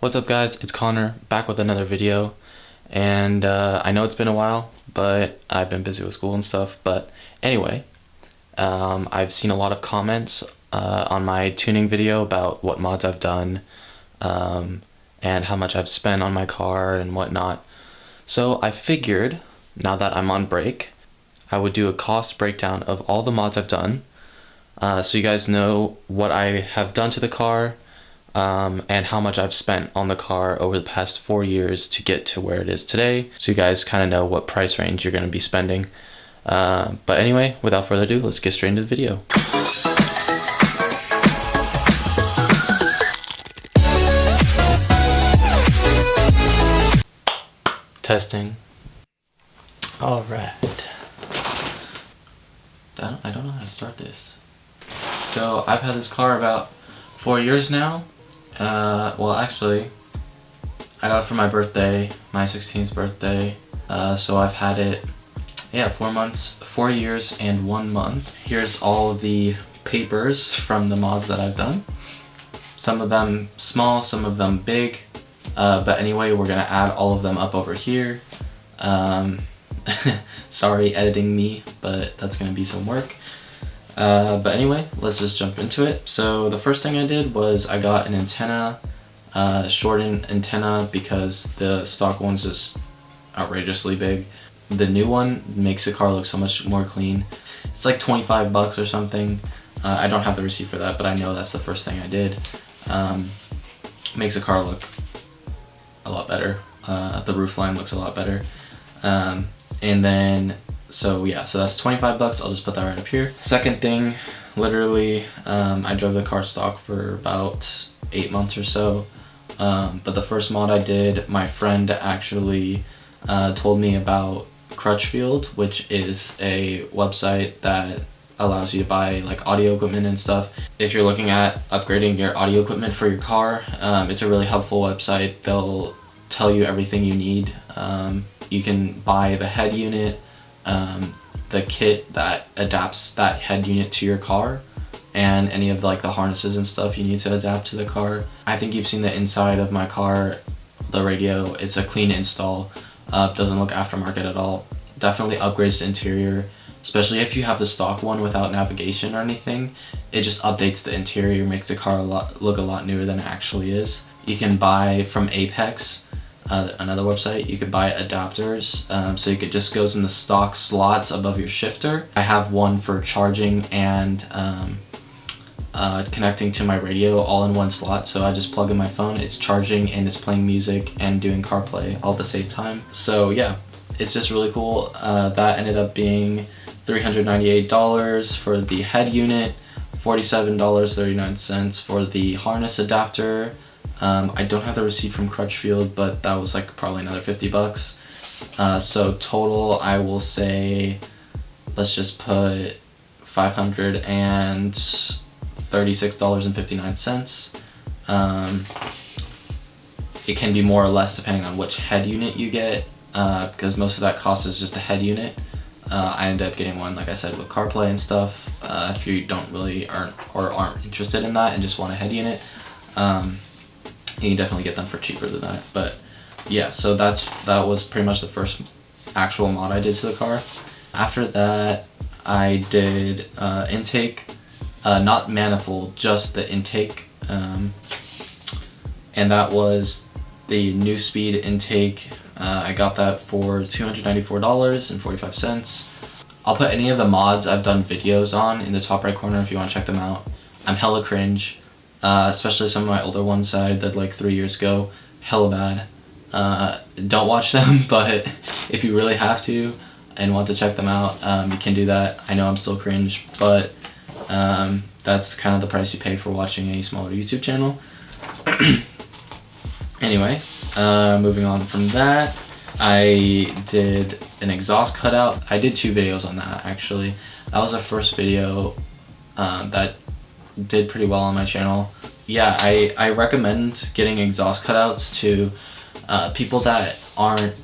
What's up guys, it's Connor back with another video, and I know it's been a while, but I've been busy with school and stuff. But anyway, I've seen a lot of comments on my tuning video about what mods I've done and how much I've spent on my car and whatnot. So I figured, now that I'm on break, I would do a cost breakdown of all the mods I've done, so you guys know what I have done to the car, and how much I've spent on the car over the past 4 years to get to where it is today, so you guys kind of know what price range you're going to be spending. But anyway, without further ado, let's get straight into the video. Testing. Alright. I don't know how to start this. So I've had this car about 4 years now. Well, actually, I got it for my birthday, my 16th birthday. So I've had it, 4 years and 1 month. Here's all the papers from the mods that I've done. Some of them small, some of them big. But anyway, we're gonna add all of them up over here. Sorry editing me, but that's gonna be some work. But anyway, let's just jump into it. So the first thing I did was I got an antenna, shortened antenna, because the stock one's just outrageously big. The new one makes the car look so much more clean. It's like 25 bucks or something. I don't have the receipt for that, but I know that's the first thing I did. Makes the car look a lot better. The roof line looks a lot better. And then so that's 25 bucks. I'll just put that right up here. Second thing, literally, I drove the car stock for about 8 months or so. But the first mod I did, my friend actually told me about Crutchfield, which is a website that allows you to buy like audio equipment and stuff. If you're looking at upgrading your audio equipment for your car, it's a really helpful website. They'll tell you everything you need. You can buy the head unit, the kit that adapts that head unit to your car, and any of like the harnesses and stuff you need to adapt to the car. I think you've seen the inside of my car, the radio. It's a clean install. Doesn't look aftermarket at all. Definitely upgrades the interior, especially if you have the stock one without navigation or anything. It just updates the interior, makes the car look a lot newer than it actually is. You can buy from Apex, another website. You could buy adapters, so it just goes in the stock slots above your shifter. I have one for charging and connecting to my radio all in one slot, so I just plug in my phone, it's charging and it's playing music and doing CarPlay all at the same time. So yeah, it's just really cool. That ended up being $398 for the head unit, $47.39 for the harness adapter. I don't have the receipt from Crutchfield, but that was like probably another 50 bucks. So total, I will say, let's just put $536.59. It can be more or less depending on which head unit you get, because most of that cost is just a head unit. I ended up getting one, like I said, with CarPlay and stuff. If you don't really aren't interested in that and just want a head unit, you can definitely get them for cheaper than that. But yeah, so that was pretty much the first actual mod I did to the car. After that, I did intake, not manifold, just the intake, and that was the new speed intake. I got that for $294.45. I'll put any of the mods I've done videos on in the top right corner if you want to check them out. I'm hella cringe. Especially some of my older ones I did like 3 years ago, hella bad. Don't watch them, but if you really have to and want to check them out, you can do that. I know I'm still cringe, but that's kind of the price you pay for watching a smaller YouTube channel. Anyway, moving on from that, I did an exhaust cutout. I did 2 videos on that actually. That was the first video that did pretty well on my channel. Yeah, I recommend getting exhaust cutouts to people that aren't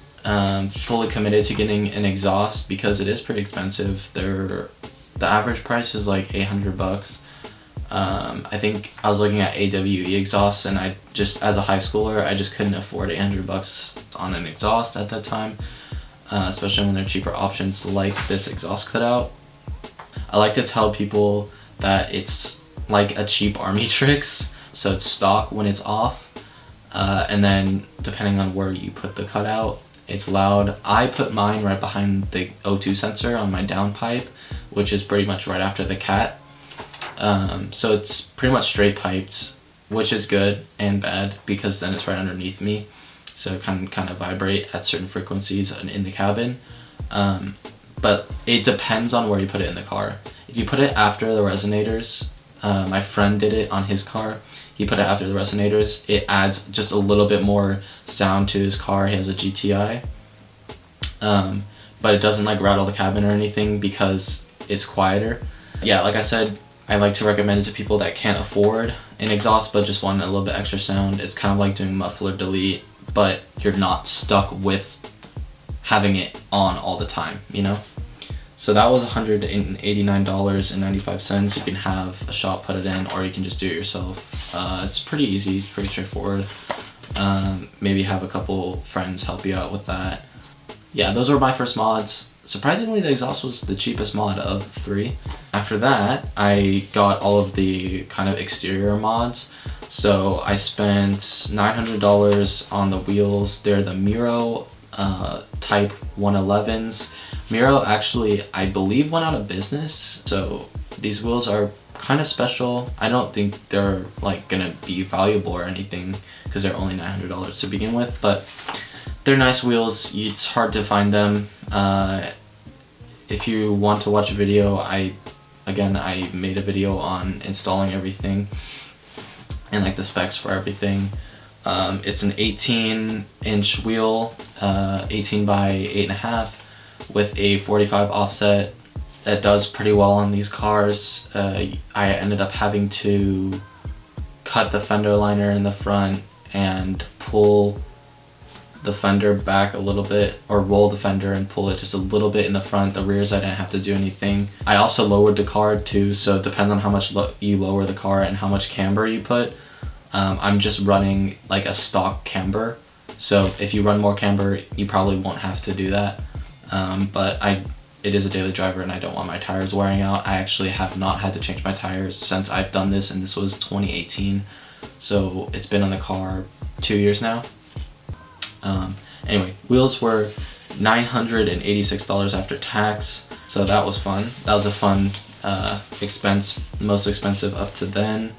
fully committed to getting an exhaust, because it is pretty expensive. The average price is like 800 bucks. I think I was looking at AWE exhausts, and I just, as a high schooler, I just couldn't afford $800 on an exhaust at that time, especially when there are cheaper options like this exhaust cutout. I like to tell people that it's like a cheap army tricks, so it's stock when it's off, and then depending on where you put the cutout, it's loud. I put mine right behind the O2 sensor on my downpipe, which is pretty much right after the cat. So it's pretty much straight piped, which is good and bad because then it's right underneath me, so it can kind of vibrate at certain frequencies in the cabin. But it depends on where you put it in the car. If you put it after the resonators, my friend did it on his car. He put it after the resonators. It adds just a little bit more sound to his car. He has a GTI. But it doesn't like rattle the cabin or anything because it's quieter. Yeah, like I said, I like to recommend it to people that can't afford an exhaust but just want a little bit extra sound. It's kind of like doing muffler delete, but you're not stuck with having it on all the time, you know? So that was $189.95. You can have a shop put it in, or you can just do it yourself. It's pretty easy, it's pretty straightforward. Maybe have a couple friends help you out with that. Yeah, those were my first mods. Surprisingly, the exhaust was the cheapest mod of the 3. After that, I got all of the kind of exterior mods. So I spent $900 on the wheels. They're the Miro Type 111s. Miro actually, I believe, went out of business. So these wheels are kind of special. I don't think they're like gonna be valuable or anything because they're only $900 to begin with, but they're nice wheels. It's hard to find them. If you want to watch a video, I made a video on installing everything and like the specs for everything. It's an 18-inch wheel, 18 by 8.5 with a 45 offset. That does pretty well on these cars. I ended up having to cut the fender liner in the front and pull the fender back a little bit, or roll the fender and pull it just a little bit in the front. The rears, I didn't have to do anything. I also lowered the car too, so it depends on how much you lower the car and how much camber you put. I'm just running like a stock camber, so if you run more camber, you probably won't have to do that. But it is a daily driver and I don't want my tires wearing out. I actually have not had to change my tires since I've done this, and this was 2018. So it's been on the car 2 years now. Anyway, wheels were $986 after tax, so that was fun. That was a fun expense, most expensive up to then.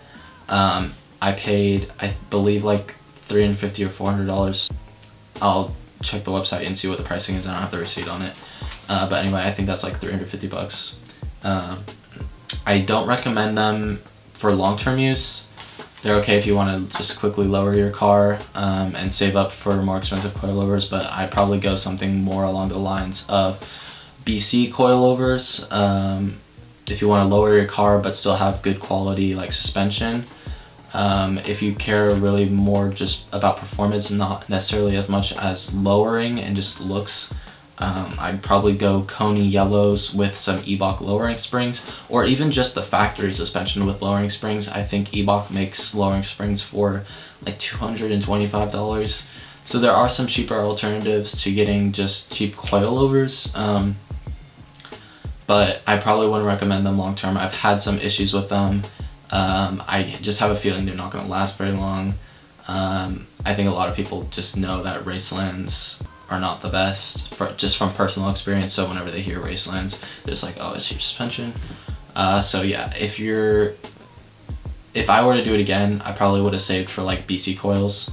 I paid, I believe, like $350 or $400. I'll check the website and see what the pricing is. I don't have the receipt on it. But anyway, I think that's like $350. I don't recommend them for long-term use. They're okay if you want to just quickly lower your car and save up for more expensive coilovers, but I'd probably go something more along the lines of BC coilovers. If you want to lower your car but still have good quality like suspension. If you care really more just about performance, not necessarily as much as lowering and just looks, I'd probably go Coney yellows with some Eibach lowering springs, or even just the factory suspension with lowering springs. I think Eibach makes lowering springs for like $225. So there are some cheaper alternatives to getting just cheap coilovers, but I probably wouldn't recommend them long term. I've had some issues with them. I just have a feeling they're not going to last very long. I think a lot of people just know that Racelands are not the best, just from personal experience, so whenever they hear Racelands, they're just like, oh, it's cheap suspension. So yeah, if I were to do it again, I probably would have saved for like BC coils,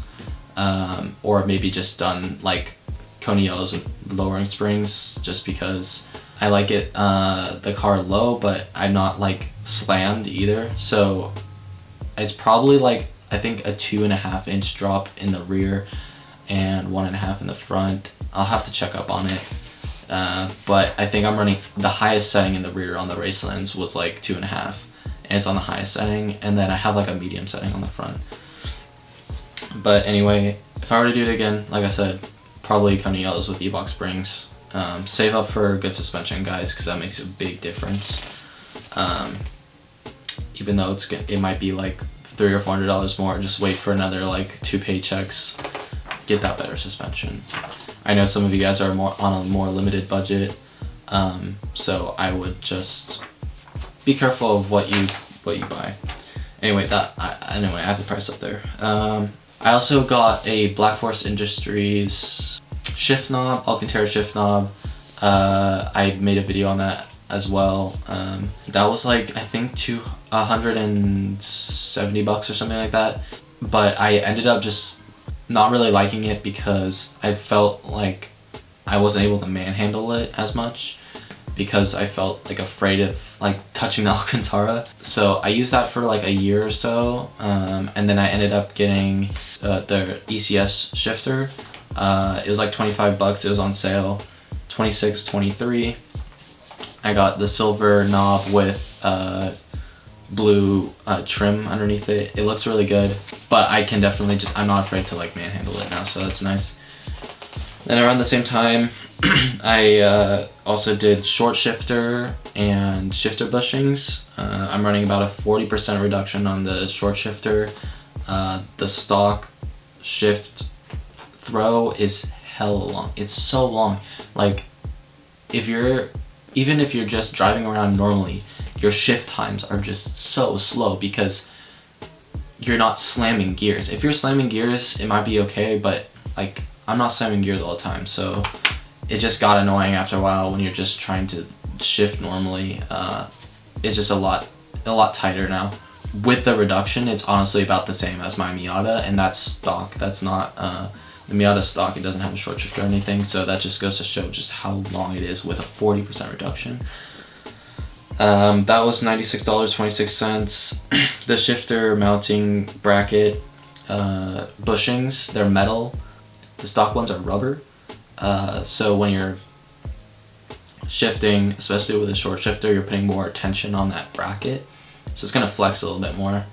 or maybe just done like Coney yellows with lowering springs, just because I like it, the car low, but I'm not like slammed either. So it's probably like, I think a 2.5-inch drop in the rear and 1.5 in the front. I'll have to check up on it. But I think I'm running the highest setting in the rear on the Racelands was like 2.5, and it's on the highest setting, and then I have like a medium setting on the front. But anyway, if I were to do it again, like I said, probably Coney yellows with Eibach springs. Save up for good suspension, guys, because that makes a big difference. even though it might be like $300 or $400 more. Just wait for another like 2 paychecks, get that better suspension. I know some of you guys are on a more limited budget, so I would just be careful of what you buy. Anyway, I have the price up there. I also got a Black Forest Industries shift knob, Alcantara shift knob. I made a video on that as well. That was like, I think $170 or something like that. But I ended up just not really liking it because I felt like I wasn't able to manhandle it as much, because I felt like afraid of like touching the Alcantara. So I used that for like a year or so, and then I ended up getting the ECS shifter. It was like $25, it was on sale, $26.23. I got the silver knob with blue trim underneath it. It looks really good, but I can definitely I'm not afraid to like manhandle it now, so that's nice. Then around the same time, I also did short shifter and shifter bushings. I'm running about a 40% reduction on the short shifter. The stock shift throw is hella long. It's so long. Like, even if you're just driving around normally, your shift times are just so slow because you're not slamming gears. If you're slamming gears, it might be okay, but like, I'm not slamming gears all the time, so it just got annoying after a while when you're just trying to shift normally. It's just a lot tighter now. With the reduction, it's honestly about the same as my Miata, and that's stock. That's not the Miata stock. It doesn't have a short shifter or anything, so that just goes to show just how long it is with a 40% reduction. That was $96.26. The shifter mounting bracket bushings, they're metal. The stock ones are rubber. So when you're shifting, especially with a short shifter, you're putting more tension on that bracket, so it's gonna flex a little bit more.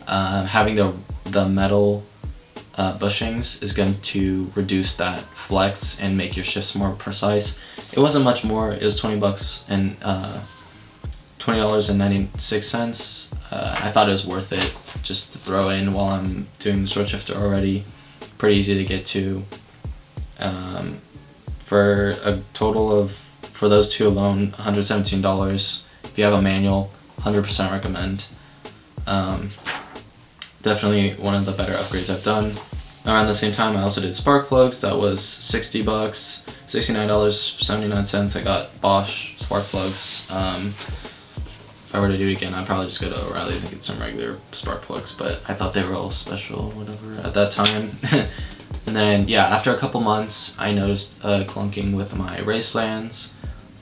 Having the metal bushings is going to reduce that flex and make your shifts more precise. It wasn't much more. It was $20 and $20.96. I thought it was worth it just to throw in while I'm doing the short shifter already. Pretty easy to get to. For a total of, for those two alone, $117. If you have a manual, 100% recommend. Definitely one of the better upgrades I've done. Around the same time, I also did spark plugs. That was $60, $69.79. I got Bosch spark plugs. If I were to do it again, I'd probably just go to O'Reilly's and get some regular spark plugs, but I thought they were all special or whatever at that time. And then, yeah, after a couple months, I noticed clunking with my race lands.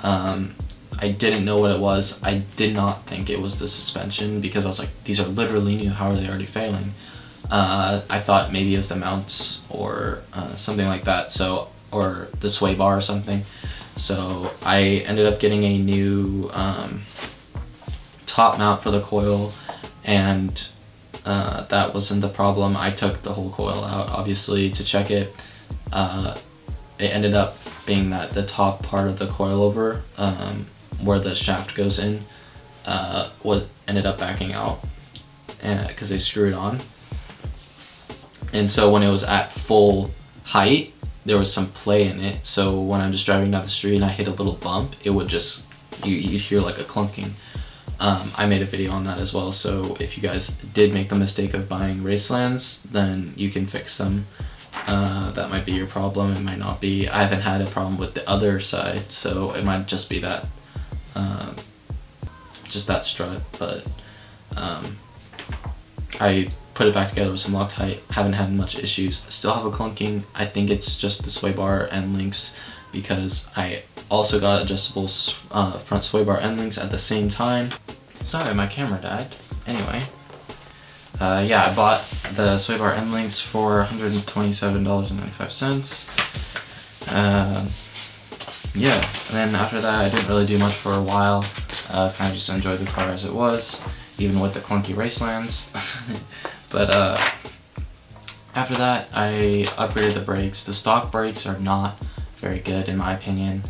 I didn't know what it was. I did not think it was the suspension because I was like, these are literally new, how are they already failing? I thought maybe it was the mounts or something like that, so, or the sway bar or something. So I ended up getting a new top mount for the coil, and that wasn't the problem. I took the whole coil out, obviously, to check it. It ended up being that the top part of the coilover, where the shaft goes in, ended up backing out because they screwed on. And so when it was at full height, there was some play in it. So when I'm just driving down the street and I hit a little bump, it would just, you'd hear like a clunking. I made a video on that as well, so if you guys did make the mistake of buying racelands, then you can fix them. That might be your problem, it might not be. I haven't had a problem with the other side, so it might just be that, just that strut, but I put it back together with some Loctite, haven't had much issues. Still have a clunking. I think it's just the sway bar end links, because I also got adjustable front sway bar end links at the same time. Sorry, my camera died. Anyway, yeah, I bought the sway bar end links for $127.95. Yeah, and then after that, I didn't really do much for a while. Kind of just enjoyed the car as it was, even with the clunky racelands. But after that, I upgraded the brakes. The stock brakes are not very good in my opinion.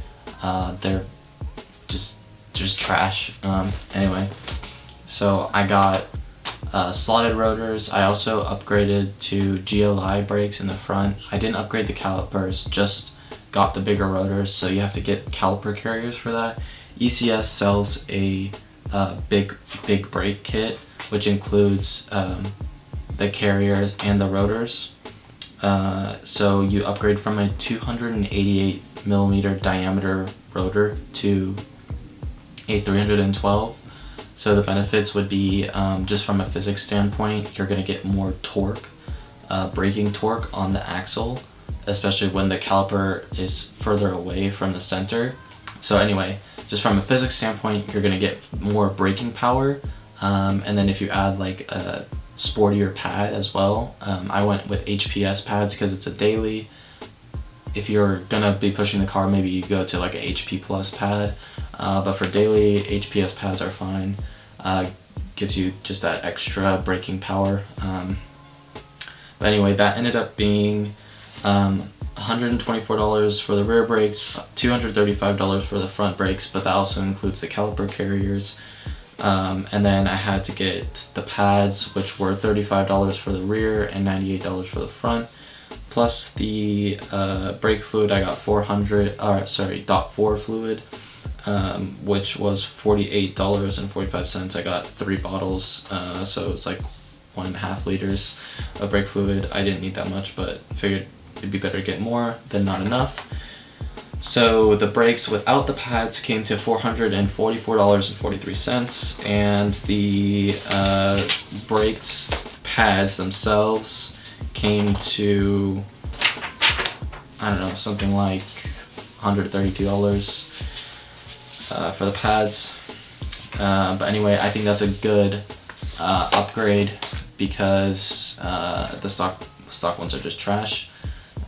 They're just trash. Anyway, So I got slotted rotors. I also upgraded to GLI brakes in the front. I didn't upgrade the calipers, just got the bigger rotors, so you have to get caliper carriers for that. ECS sells a big brake kit, which includes the carriers and the rotors. So you upgrade from a 288 millimeter diameter rotor to a 312. So the benefits would be, just from a physics standpoint, you're going to get more torque, braking torque on the axle, especially when the caliper is further away from the center. So anyway, just from a physics standpoint, you're going to get more braking power. And then if you add like a sportier pad as well, I went with HPS pads because it's a daily. If you're going to be pushing the car, maybe you go to like a HP Plus pad. But for daily, HPS pads are fine. Gives you just that extra braking power. But anyway, that ended up being $124 for the rear brakes, $235 for the front brakes, but that also includes the caliper carriers. And then I had to get the pads, which were $35 for the rear and $98 for the front. Plus the brake fluid, I got .4 fluid, which was $48.45. I got 3 bottles, so it's like 1.5 liters of brake fluid. I didn't need that much, but figured it'd be better to get more than not enough. So the brakes without the pads came to $444.43, and the brakes pads themselves came to, I don't know, something like $132 for the pads. But anyway, I think that's a good upgrade because the stock ones are just trash.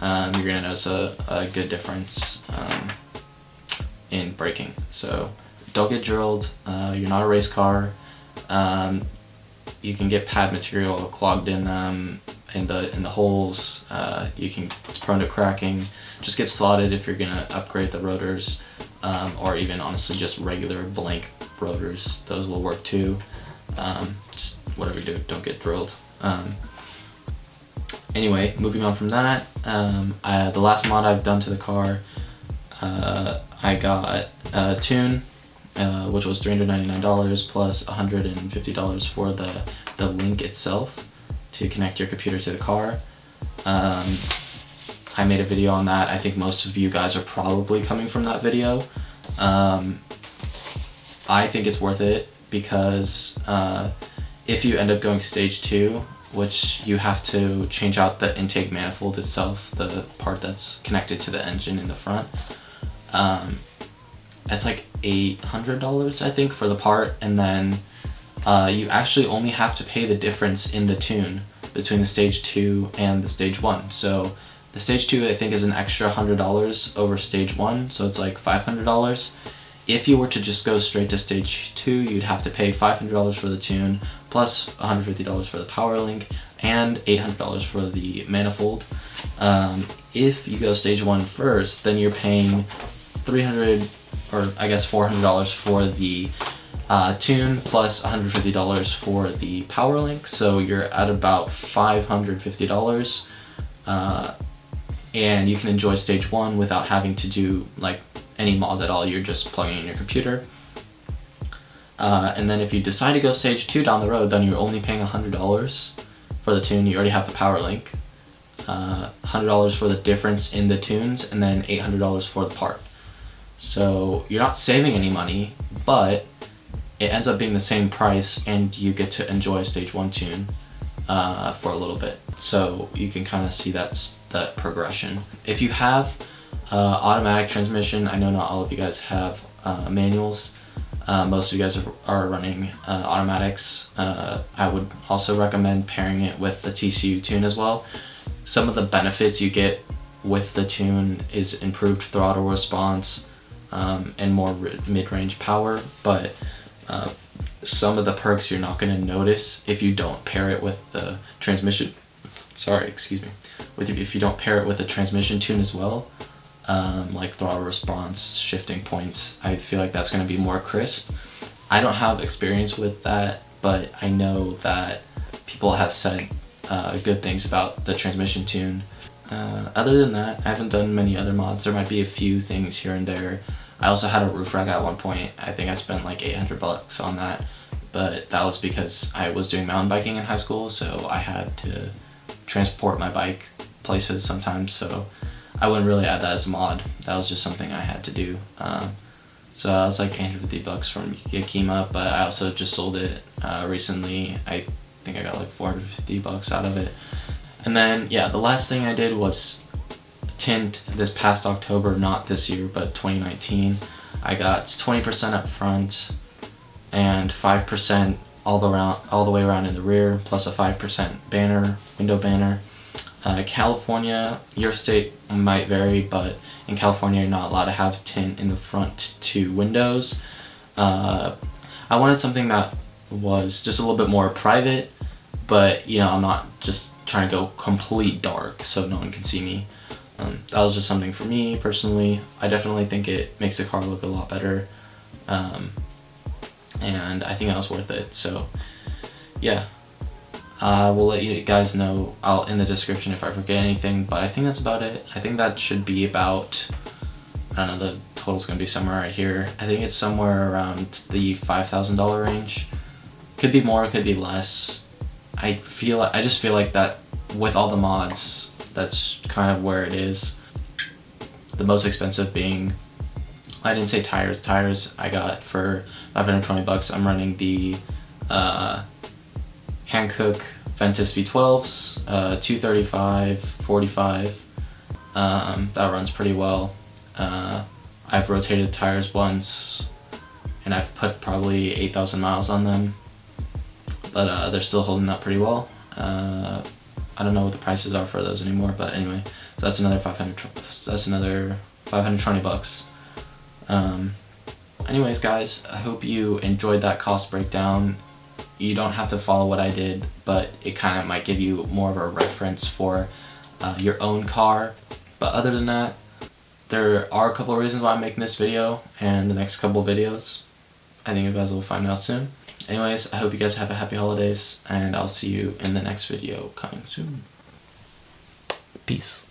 You're gonna notice a good difference in braking. So don't get drilled. You're not a race car. You can get pad material clogged in the holes. It's prone to cracking. Just get slotted if you're gonna upgrade the rotors, or even honestly just regular blank rotors. Those will work too. Just whatever you do, don't get drilled. Anyway, moving on from that, the last mod I've done to the car, I got a tune, which was $399 plus $150 for the link itself to connect your computer to the car. I made a video on that. I think most of you guys are probably coming from that video. I think it's worth it because if you end up going stage 2, which you have to change out the intake manifold itself, the part that's connected to the engine in the front. It's like $800, I think, for the part, and then you actually only have to pay the difference in the tune between the stage 2 and the stage 1. So the stage 2, I think, is an extra $100 over stage 1, so it's like $500. If you were to just go straight to stage 2, you'd have to pay $500 for the tune, plus $150 for the power link, and $800 for the manifold. If you go stage 1 first, then you're paying $300, or I guess $400 for the tune, plus $150 for the power link, so you're at about $550. And you can enjoy stage 1 without having to do like any mods at all. You're just plugging in your computer. And then if you decide to go stage 2 down the road, then you're only paying $100 for the tune. You already have the power link, $100 for the difference in the tunes, and then $800 for the part. So you're not saving any money, but it ends up being the same price, and you get to enjoy stage 1 tune for a little bit. So you can kind of see that progression. If you have automatic transmission, I know not all of you guys have manuals. Most of you guys are running automatics. I would also recommend pairing it with the TCU tune as well. Some of the benefits you get with the tune is improved throttle response and more mid-range power, but some of the perks you're not going to notice if you don't pair it with the transmission. If you don't pair it with the transmission tune as well, like throttle response, shifting points, I feel like that's going to be more crisp. I don't have experience with that but I know that people have said good things about the transmission tune. Other than that, I haven't done many other mods. There might be a few things here and there. I also had a roof rack at one point. I think I spent like $800 on that, but that was because I was doing mountain biking in high school, so I had to transport my bike places sometimes, so I wouldn't really add that as a mod. That was just something I had to do. So I was like $850 from Yakima, but I also just sold it recently. I think I got like $450 out of it. And then yeah, the last thing I did was tint this past October, not this year, but 2019. I got 20% up front and 5% all the way around in the rear, plus a 5% banner, window banner. California, your state might vary, but in California you're not allowed to have tint in the front two windows. I wanted something that was just a little bit more private, but you know, I'm not just trying to go complete dark so no one can see me. That was just something for me personally. I definitely think it makes the car look a lot better, and I think that was worth it. So yeah, we'll let you guys know in the description if I forget anything, but I think that's about it. I think that should be about, I don't know, the total's gonna be somewhere right here. I think it's somewhere around the $5,000 range. Could be more, could be less. I just feel like that with all the mods, that's kind of where it is. The most expensive being, I didn't say tires. Tires I got for $520. I'm running the Hankook Ventus V12s, 235, 45. That runs pretty well. I've rotated tires once, and I've put probably 8,000 miles on them, but they're still holding up pretty well. I don't know what the prices are for those anymore, but anyway, so that's another $520. Anyways, guys, I hope you enjoyed that cost breakdown. You don't have to follow what I did, but it kind of might give you more of a reference for your own car. But other than that, there are a couple of reasons why I'm making this video and the next couple of videos. I think you guys will find out soon. Anyways, I hope you guys have a happy holidays, and I'll see you in the next video coming soon. Peace.